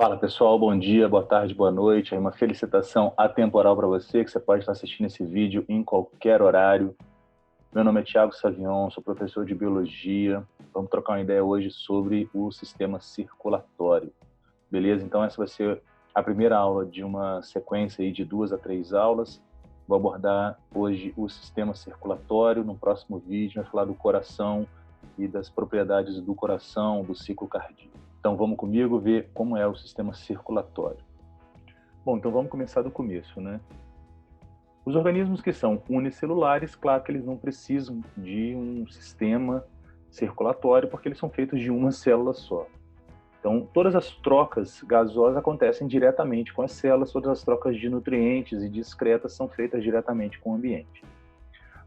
Fala pessoal, bom dia, boa tarde, boa noite. Uma felicitação atemporal para você, que você pode estar assistindo esse vídeo em qualquer horário. Meu nome é Thiago Savion, sou professor de Biologia. Vamos trocar uma ideia hoje sobre o sistema circulatório. Beleza? Então essa vai ser a primeira aula de uma sequência aí de 2 a 3 aulas. Vou abordar hoje o sistema circulatório. No próximo vídeo, vai falar do coração e das propriedades do coração, do ciclo cardíaco. Então vamos comigo ver como é o sistema circulatório. Bom, então vamos começar do começo, né? Os organismos que são unicelulares, claro que eles não precisam de um sistema circulatório porque eles são feitos de uma célula só. Então, todas as trocas gasosas acontecem diretamente com as células, todas as trocas de nutrientes e de excretas são feitas diretamente com o ambiente.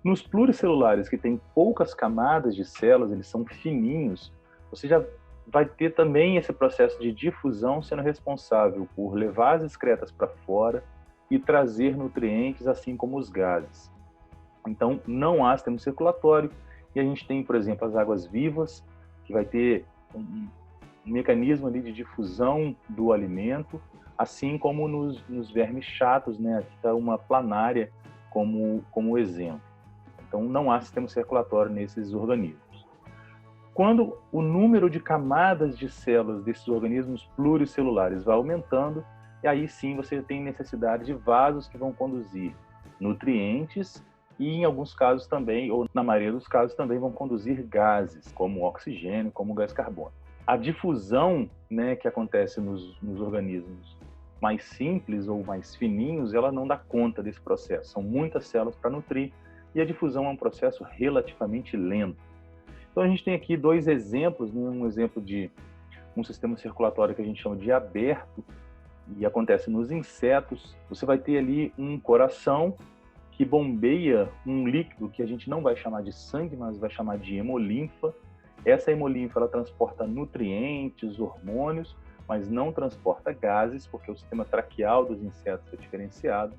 Nos pluricelulares, que têm poucas camadas de células, eles são fininhos, você já vai ter também esse processo de difusão sendo responsável por levar as excretas para fora e trazer nutrientes, assim como os gases. Então, não há sistema circulatório e a gente tem, por exemplo, as águas vivas, que vai ter um mecanismo ali de difusão do alimento, assim como nos vermes chatos, né? Aqui está uma planária como exemplo. Então, não há sistema circulatório nesses organismos. Quando o número de camadas de células desses organismos pluricelulares vai aumentando, e aí sim você tem necessidade de vasos que vão conduzir nutrientes e, em alguns casos também, ou na maioria dos casos, também vão conduzir gases, como oxigênio, como gás carbônico. A difusão, né, que acontece nos organismos mais simples ou mais fininhos, ela não dá conta desse processo. São muitas células para nutrir e a difusão é um processo relativamente lento. Então a gente tem aqui dois exemplos, né? Um exemplo de um sistema circulatório que a gente chama de aberto e acontece nos insetos. Você vai ter ali um coração que bombeia um líquido que a gente não vai chamar de sangue, mas vai chamar de hemolinfa. Essa hemolinfa ela transporta nutrientes, hormônios, mas não transporta gases, porque o sistema traqueal dos insetos é diferenciado.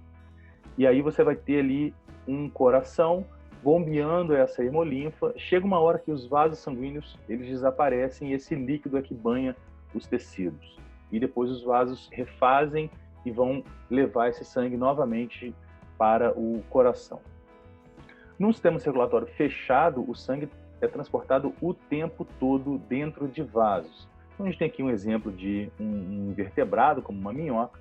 E aí você vai ter ali um coração bombeando essa hemolinfa. Chega uma hora que os vasos sanguíneos eles desaparecem e esse líquido é que banha os tecidos. E depois os vasos refazem e vão levar esse sangue novamente para o coração. Num sistema circulatório fechado, o sangue é transportado o tempo todo dentro de vasos. Então a gente tem aqui um exemplo de um invertebrado, como uma minhoca.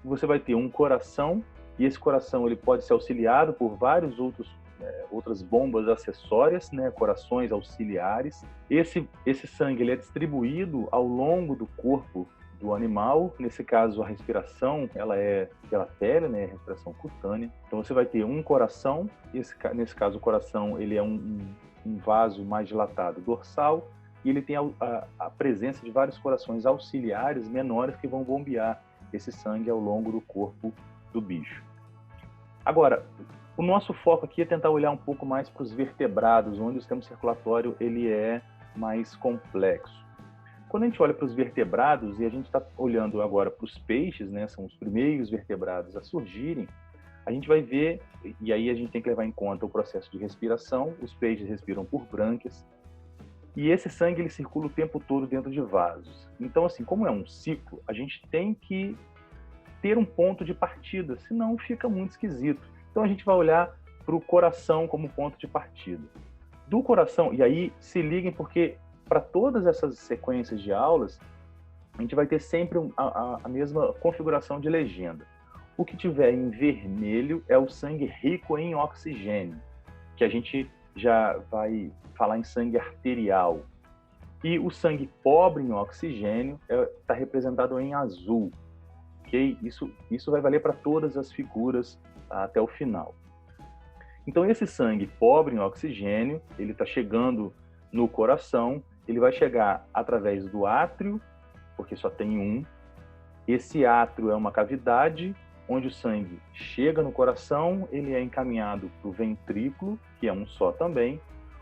Você vai ter um coração e esse coração ele pode ser auxiliado por vários outras bombas acessórias, né, corações auxiliares. Esse sangue ele é distribuído ao longo do corpo do animal. Nesse caso, a respiração ela é pela pele, né, respiração cutânea. Então você vai ter um coração. Nesse caso, o coração ele é um vaso mais dilatado dorsal e ele tem a presença de vários corações auxiliares menores que vão bombear esse sangue ao longo do corpo do bicho. Agora, o nosso foco aqui é tentar olhar um pouco mais para os vertebrados, onde o sistema circulatório ele é mais complexo. Quando a gente olha para os vertebrados, e a gente está olhando agora para os peixes, né, são os primeiros vertebrados a surgirem, a gente vai ver, e aí a gente tem que levar em conta o processo de respiração. Os peixes respiram por brânquias, e esse sangue ele circula o tempo todo dentro de vasos. Então, assim, como é um ciclo, a gente tem que ter um ponto de partida, senão fica muito esquisito. Então a gente vai olhar para o coração como ponto de partida. Do coração, e aí se liguem porque para todas essas sequências de aulas, a gente vai ter sempre a mesma configuração de legenda. O que tiver em vermelho é o sangue rico em oxigênio, que a gente já vai falar em sangue arterial. E o sangue pobre em oxigênio está representado em azul. Okay? Isso vai valer para todas as figuras até o final. Então esse sangue pobre em oxigênio, ele está chegando no coração, ele vai chegar através do átrio, porque só tem um. Esse átrio é uma cavidade onde o sangue chega no coração, ele é encaminhado para o ventrículo, que é um só também.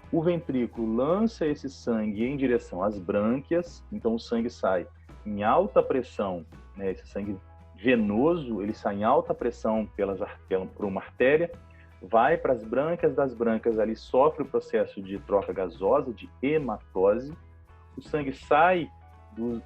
O ventrículo lança esse sangue em direção às brânquias, então o sangue sai em alta pressão, né, esse sangue venoso, ele sai em alta pressão por uma artéria, vai para as brânquias, das brânquias ali sofre o processo de troca gasosa, de hematose, o sangue sai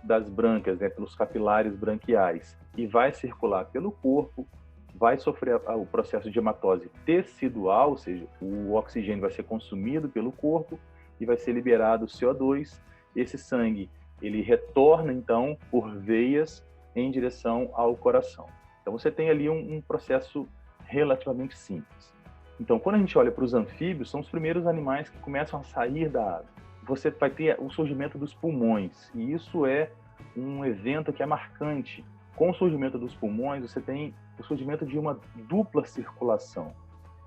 das brânquias, né, pelos capilares branquiais, e vai circular pelo corpo, vai sofrer o processo de hematose tecidual, ou seja, o oxigênio vai ser consumido pelo corpo e vai ser liberado o CO2. Esse sangue, ele retorna, então, por veias em direção ao coração. Então, você tem ali um processo relativamente simples. Então, quando a gente olha para os anfíbios, são os primeiros animais que começam a sair da água. Você vai ter o surgimento dos pulmões, e isso é um evento que é marcante. Com o surgimento dos pulmões, você tem o surgimento de uma dupla circulação.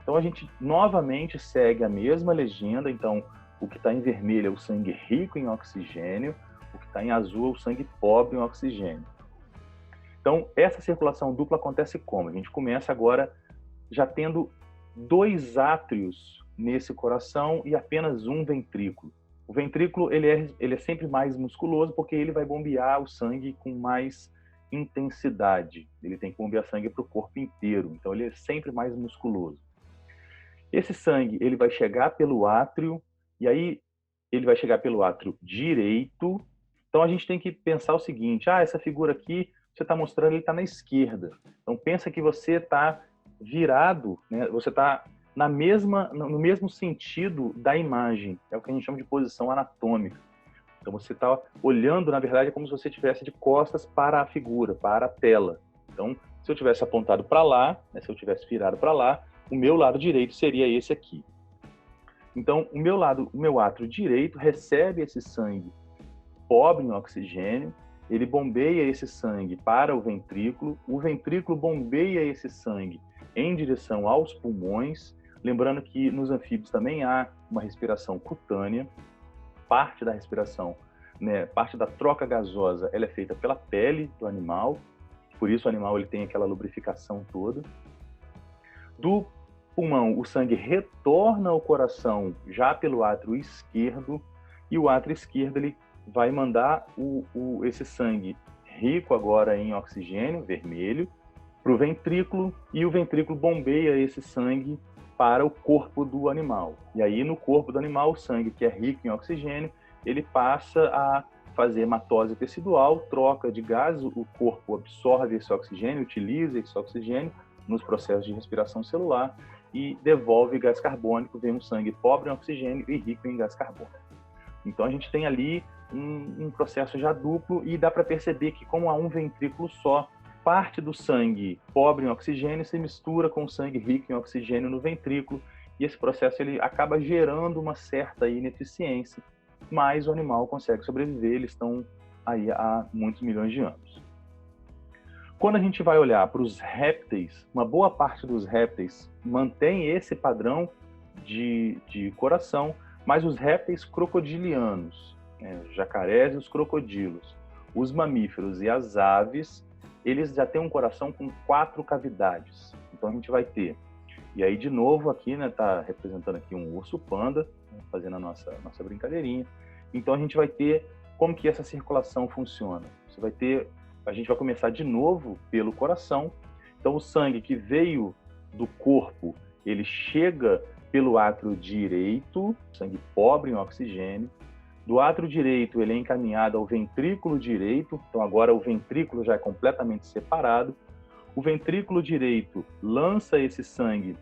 Então, a gente novamente segue a mesma legenda. Então, o que está em vermelho é o sangue rico em oxigênio, o que está em azul é o sangue pobre em oxigênio. Então, essa circulação dupla acontece como? A gente começa agora já tendo 2 átrios nesse coração e apenas um ventrículo. O ventrículo ele é sempre mais musculoso porque ele vai bombear o sangue com mais intensidade. Ele tem que bombear sangue para o corpo inteiro, então ele é sempre mais musculoso. Esse sangue ele vai chegar pelo átrio, e aí ele vai chegar pelo átrio direito. Então a gente tem que pensar o seguinte: essa figura aqui, você está mostrando, ele está na esquerda. Então pensa que você está virado, né? Você está no mesmo sentido da imagem. É o que a gente chama de posição anatômica. Então você está olhando, na verdade, é como se você estivesse de costas para a figura, para a tela. Então, se eu tivesse apontado para lá, né, se eu tivesse virado para lá, o meu lado direito seria esse aqui. Então, o meu átrio direito recebe esse sangue pobre em oxigênio, ele bombeia esse sangue para o ventrículo bombeia esse sangue em direção aos pulmões. Lembrando que nos anfíbios também há uma respiração cutânea, parte da respiração, né, parte da troca gasosa, ela é feita pela pele do animal, por isso o animal ele tem aquela lubrificação toda. Do pulmão, o sangue retorna ao coração já pelo átrio esquerdo, e o átrio esquerdo ele vai mandar esse sangue rico agora em oxigênio, vermelho, para o ventrículo, e o ventrículo bombeia esse sangue para o corpo do animal. E aí, no corpo do animal, o sangue que é rico em oxigênio, ele passa a fazer hematose tecidual, troca de gases, o corpo absorve esse oxigênio, utiliza esse oxigênio nos processos de respiração celular e devolve gás carbônico, vem um sangue pobre em oxigênio e rico em gás carbônico. Então, a gente tem ali um processo já duplo, e dá para perceber que, como há um ventrículo só, parte do sangue pobre em oxigênio se mistura com o sangue rico em oxigênio no ventrículo, e esse processo ele acaba gerando uma certa ineficiência, mas o animal consegue sobreviver. Eles estão aí há muitos milhões de anos. Quando a gente vai olhar para os répteis, uma boa parte dos répteis mantém esse padrão de coração, mas os répteis crocodilianos, jacarés e os crocodilos, os mamíferos e as aves, eles já têm um coração com 4 cavidades. Então a gente vai ter, e aí de novo aqui, né, tá representando aqui um urso panda, fazendo a nossa brincadeirinha. Então a gente vai ter como que essa circulação funciona. A gente vai começar de novo pelo coração. Então o sangue que veio do corpo, ele chega pelo átrio direito, sangue pobre em oxigênio. Do átrio direito, ele é encaminhado ao ventrículo direito. Então agora o ventrículo já é completamente separado. O ventrículo direito lança esse sangue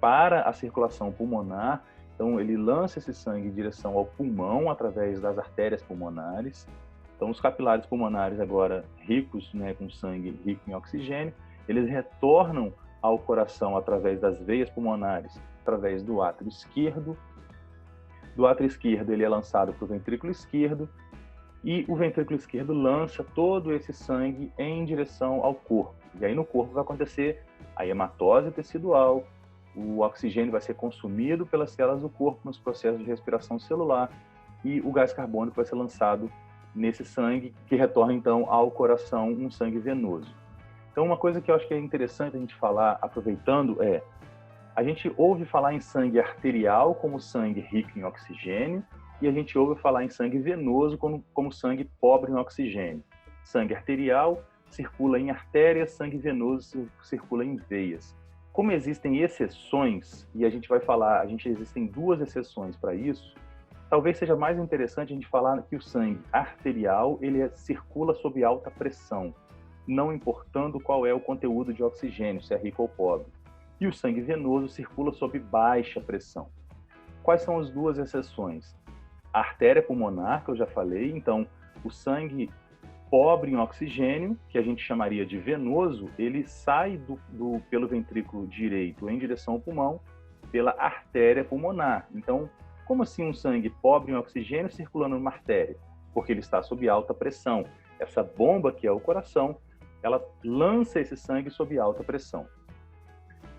para a circulação pulmonar. Então ele lança esse sangue em direção ao pulmão através das artérias pulmonares. Então os capilares pulmonares agora ricos, né, com sangue rico em oxigênio, eles retornam ao coração através das veias pulmonares, através do átrio esquerdo. Do átrio esquerdo ele é lançado para o ventrículo esquerdo, e o ventrículo esquerdo lança todo esse sangue em direção ao corpo. E aí no corpo vai acontecer a hematose tecidual, o oxigênio vai ser consumido pelas células do corpo nos processos de respiração celular, e o gás carbônico vai ser lançado nesse sangue, que retorna então ao coração, um sangue venoso. Então uma coisa que eu acho que é interessante a gente falar, aproveitando, a gente ouve falar em sangue arterial como sangue rico em oxigênio, e a gente ouve falar em sangue venoso como sangue pobre em oxigênio. Sangue arterial circula em artérias, sangue venoso circula em veias. Como existem exceções, e a gente vai falar, existem 2 exceções para isso, Talvez seja mais interessante a gente falar que o sangue arterial ele circula sob alta pressão, não importando qual é o conteúdo de oxigênio, se é rico ou pobre. E o sangue venoso circula sob baixa pressão. Quais são as duas exceções? A artéria pulmonar, que eu já falei, então o sangue pobre em oxigênio, que a gente chamaria de venoso, ele sai pelo ventrículo direito em direção ao pulmão pela artéria pulmonar. Então, como assim um sangue pobre em oxigênio circulando numa artéria? Porque ele está sob alta pressão. Essa bomba, que é o coração, ela lança esse sangue sob alta pressão.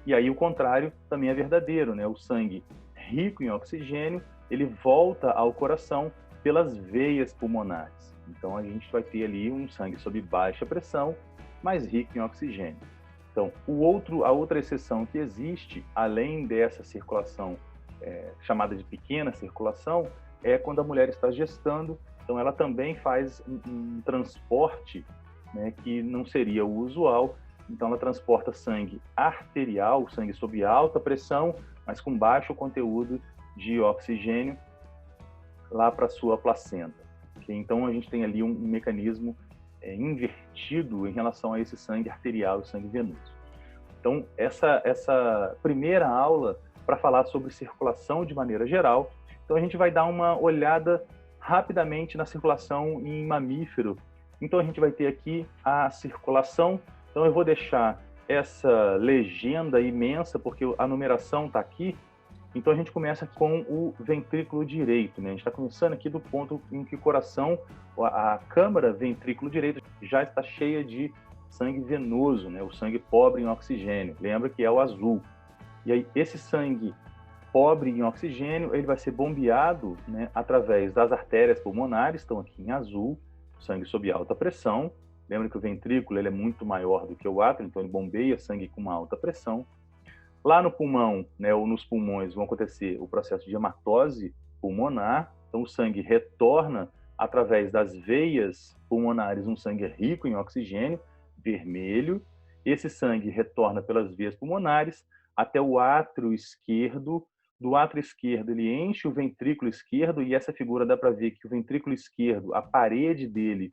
E aí o contrário também é verdadeiro, né? O sangue rico em oxigênio, ele volta ao coração pelas veias pulmonares. Então a gente vai ter ali um sangue sob baixa pressão, mais rico em oxigênio. Então, a outra exceção que existe, além dessa circulação chamada de pequena circulação, é quando a mulher está gestando. Então ela também faz um transporte, né, que não seria o usual. Então ela transporta sangue arterial, sangue sob alta pressão, mas com baixo conteúdo de oxigênio lá para a sua placenta. Okay? Então a gente tem ali um mecanismo invertido em relação a esse sangue arterial e sangue venoso. Então essa primeira aula para falar sobre circulação de maneira geral. Então a gente vai dar uma olhada rapidamente na circulação em mamífero. Então a gente vai ter aqui a circulação. Então eu vou deixar essa legenda imensa, porque a numeração está aqui. Então a gente começa com o ventrículo direito, né? A gente está começando aqui do ponto em que o coração, a câmara ventrículo direito já está cheia de sangue venoso, né? O sangue pobre em oxigênio. Lembra que é o azul. E aí esse sangue pobre em oxigênio, ele vai ser bombeado, né, através das artérias pulmonares, estão aqui em azul, sangue sob alta pressão. Lembra que o ventrículo ele é muito maior do que o átrio, então ele bombeia sangue com uma alta pressão. Lá no pulmão, né, ou nos pulmões, vão acontecer o processo de hematose pulmonar. Então o sangue retorna através das veias pulmonares, um sangue rico em oxigênio, vermelho. Esse sangue retorna pelas veias pulmonares até o átrio esquerdo. Do átrio esquerdo, ele enche o ventrículo esquerdo, e essa figura dá para ver que o ventrículo esquerdo, a parede dele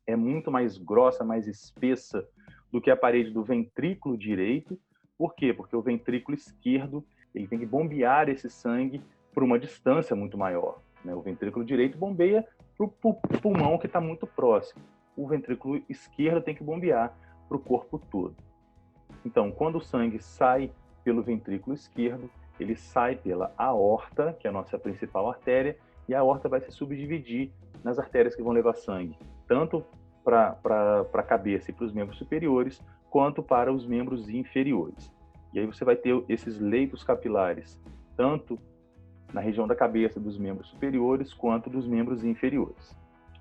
é muito mais grossa, mais espessa do que a parede do ventrículo direito. Por quê? Porque o ventrículo esquerdo ele tem que bombear esse sangue por uma distância muito maior, né? O ventrículo direito bombeia para o pulmão que está muito próximo. O ventrículo esquerdo tem que bombear para o corpo todo. Então, quando o sangue sai pelo ventrículo esquerdo, ele sai pela aorta, que é a nossa principal artéria, e a aorta vai se subdividir nas artérias que vão levar sangue, tanto para a cabeça e para os membros superiores, quanto para os membros inferiores. E aí você vai ter esses leitos capilares, tanto na região da cabeça dos membros superiores, quanto dos membros inferiores.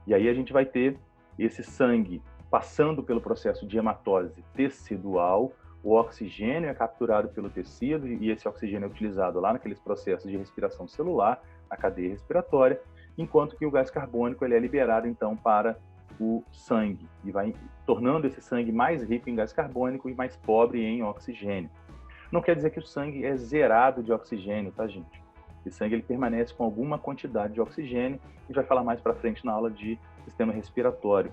E aí a gente vai ter esse sangue passando pelo processo de hematose tecidual. O oxigênio é capturado pelo tecido e esse oxigênio é utilizado lá naqueles processos de respiração celular, na cadeia respiratória, enquanto que o gás carbônico ele é liberado então para o sangue e vai tornando esse sangue mais rico em gás carbônico e mais pobre em oxigênio. Não quer dizer que o sangue é zerado de oxigênio, tá, gente? Esse sangue ele permanece com alguma quantidade de oxigênio, e vai falar mais para frente na aula de sistema respiratório.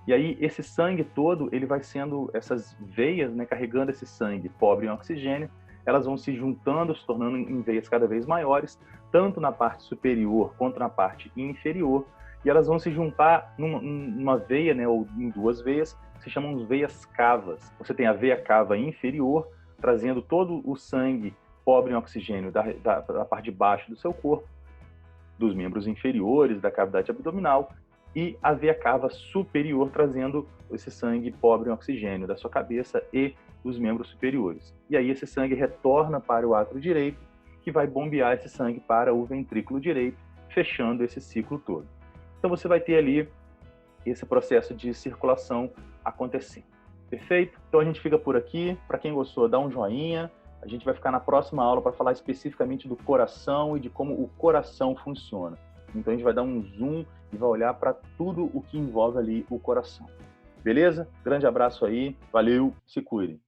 E aí esse sangue todo, ele vai sendo, essas veias, né, carregando esse sangue pobre em oxigênio, elas vão se juntando, se tornando em veias cada vez maiores, tanto na parte superior quanto na parte inferior, e elas vão se juntar numa veia, né, ou em duas veias, que se chamam veias cavas. Você tem a veia cava inferior, trazendo todo o sangue pobre em oxigênio da parte de baixo do seu corpo, dos membros inferiores, da cavidade abdominal, e a veia cava superior, trazendo esse sangue pobre em oxigênio da sua cabeça e dos membros superiores. E aí esse sangue retorna para o átrio direito, que vai bombear esse sangue para o ventrículo direito, fechando esse ciclo todo. Então você vai ter ali esse processo de circulação acontecendo. Perfeito? Então a gente fica por aqui. Para quem gostou, dá um joinha. A gente vai ficar na próxima aula para falar especificamente do coração e de como o coração funciona. Então a gente vai dar um zoom e vai olhar para tudo o que envolve ali o coração. Beleza? Grande abraço aí. Valeu, se cuidem.